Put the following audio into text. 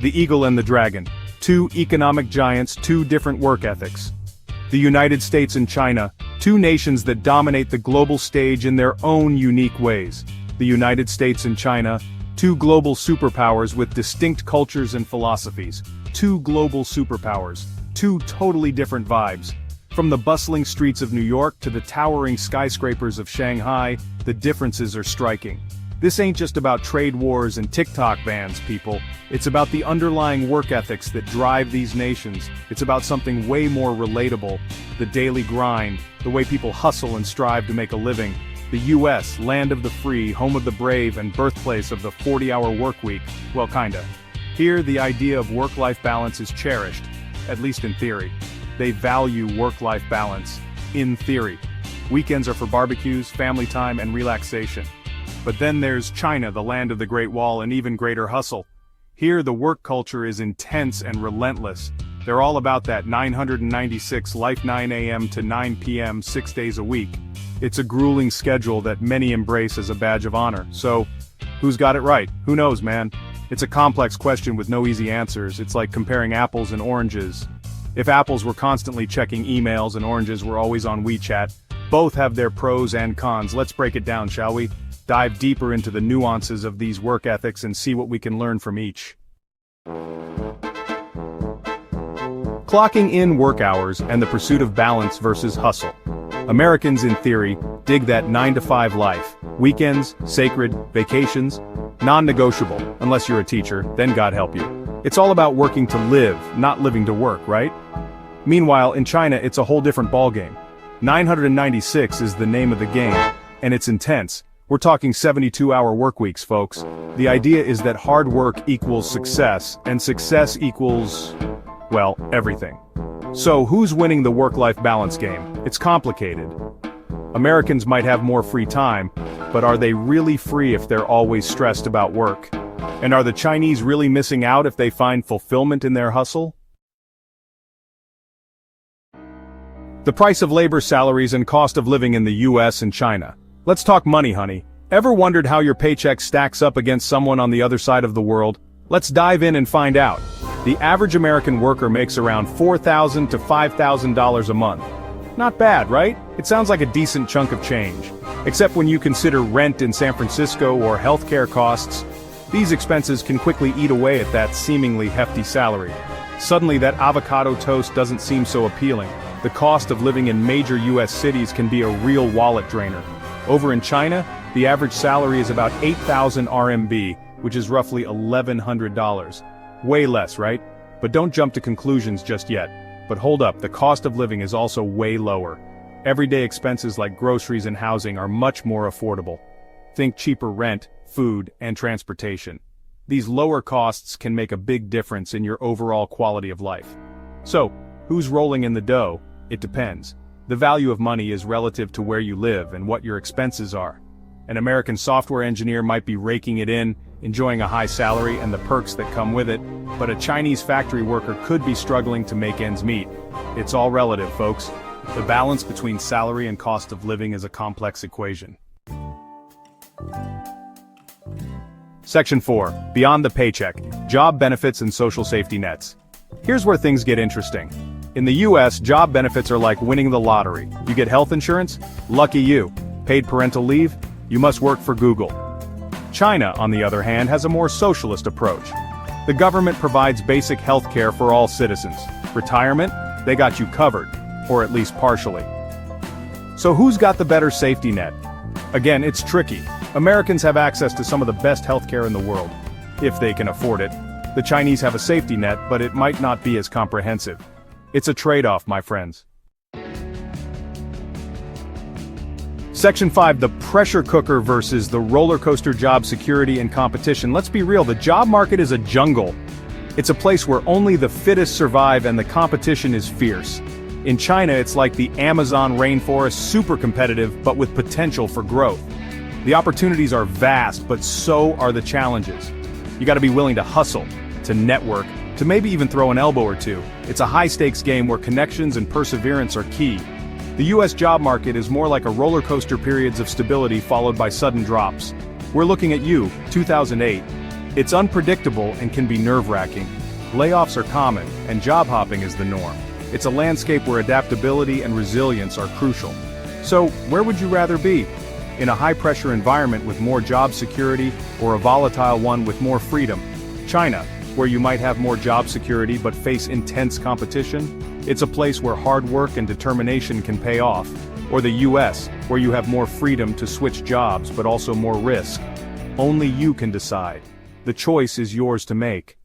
The eagle and the dragon. Two economic giants, two different work ethics. The United States and China, two nations that dominate the global stage in their own unique ways. The United States and China, two global superpowers with distinct cultures and philosophies. Two global superpowers, two totally different vibes. From the bustling streets of New York to the towering skyscrapers of Shanghai, the differences are striking. This ain't just about trade wars and TikTok bans, people. It's about the underlying work ethics that drive these nations. It's about something way more relatable. The daily grind, the way people hustle and strive to make a living. The US, land of the free, home of the brave, and birthplace of the 40-hour work week. Well, kinda. Here, the idea of work-life balance is cherished, at least in theory. They value work-life balance, in theory. Weekends are for barbecues, family time, and relaxation. But then there's China, the land of the Great Wall and even greater hustle. Here the work culture is intense and relentless. They're all about that 996 life 9 a.m. to 9 p.m. 6 days a week. It's a grueling schedule that many embrace as a badge of honor. So, who's got it right? Who knows, man? It's a complex question with no easy answers. It's like comparing apples and oranges. If apples were constantly checking emails and oranges were always on WeChat, both have their pros and cons. Let's break it down, shall we? Dive deeper into the nuances of these work ethics and see what we can learn from each. Clocking in work hours and the pursuit of balance versus hustle. Americans, in theory, dig that 9-to-5 life. Weekends, sacred, vacations, non-negotiable, unless you're a teacher, then God help you. It's all about working to live, not living to work, right? Meanwhile, in China, it's a whole different ballgame. 996 is the name of the game, and it's intense. We're talking 72-hour work weeks, folks. The idea is that hard work equals success, and success equals, well, everything. So who's winning the work-life balance game? It's complicated. Americans might have more free time, but are they really free if they're always stressed about work? And are the Chinese really missing out if they find fulfillment in their hustle? The price of labor, salaries, and cost of living in the US and China. Let's talk money, honey. Ever wondered how your paycheck stacks up against someone on the other side of the world? Let's dive in and find out. The average American worker makes around $4,000 to $5,000 a month. Not bad, right? It sounds like a decent chunk of change. Except when you consider rent in San Francisco or healthcare costs, these expenses can quickly eat away at that seemingly hefty salary. Suddenly that avocado toast doesn't seem so appealing. The cost of living in major US cities can be a real wallet drainer. Over in China, the average salary is about 8,000 RMB, which is roughly $1,100. Way less, right? But don't jump to conclusions just yet. But hold up, the cost of living is also way lower. Everyday expenses like groceries and housing are much more affordable. Think cheaper rent, food, and transportation. These lower costs can make a big difference in your overall quality of life. So, who's rolling in the dough? It depends. The value of money is relative to where you live and what your expenses are. An American software engineer might be raking it in, enjoying a high salary and the perks that come with it, but a Chinese factory worker could be struggling to make ends meet. It's all relative, folks. The balance between salary and cost of living is a complex equation. Section 4. Beyond the paycheck, job benefits and social safety nets. Here's where things get interesting. In the US, job benefits are like winning the lottery. You get health insurance? Lucky you. Paid parental leave? You must work for Google. China, on the other hand, has a more socialist approach. The government provides basic health care for all citizens. Retirement? They got you covered, or at least partially. So who's got the better safety net? Again, it's tricky. Americans have access to some of the best healthcare in the world, if they can afford it. The Chinese have a safety net, but it might not be as comprehensive. It's a trade-off, my friends. Section 5, the pressure cooker versus the roller coaster job security and competition. Let's be real, the job market is a jungle. It's a place where only the fittest survive and the competition is fierce. In China, it's like the Amazon rainforest, super competitive, but with potential for growth. The opportunities are vast, but so are the challenges. You gotta be willing to hustle, to network, to maybe even throw an elbow or two. It's a high-stakes game where connections and perseverance are key. The US job market is more like a roller coaster, periods of stability followed by sudden drops. We're looking at you, 2008. It's unpredictable and can be nerve-wracking. Layoffs are common, and job hopping is the norm. It's a landscape where adaptability and resilience are crucial. So, where would you rather be? In a high-pressure environment with more job security, or a volatile one with more freedom? China, where you might have more job security but face intense competition? It's a place where hard work and determination can pay off. Or the US, where you have more freedom to switch jobs but also more risk. Only you can decide. The choice is yours to make.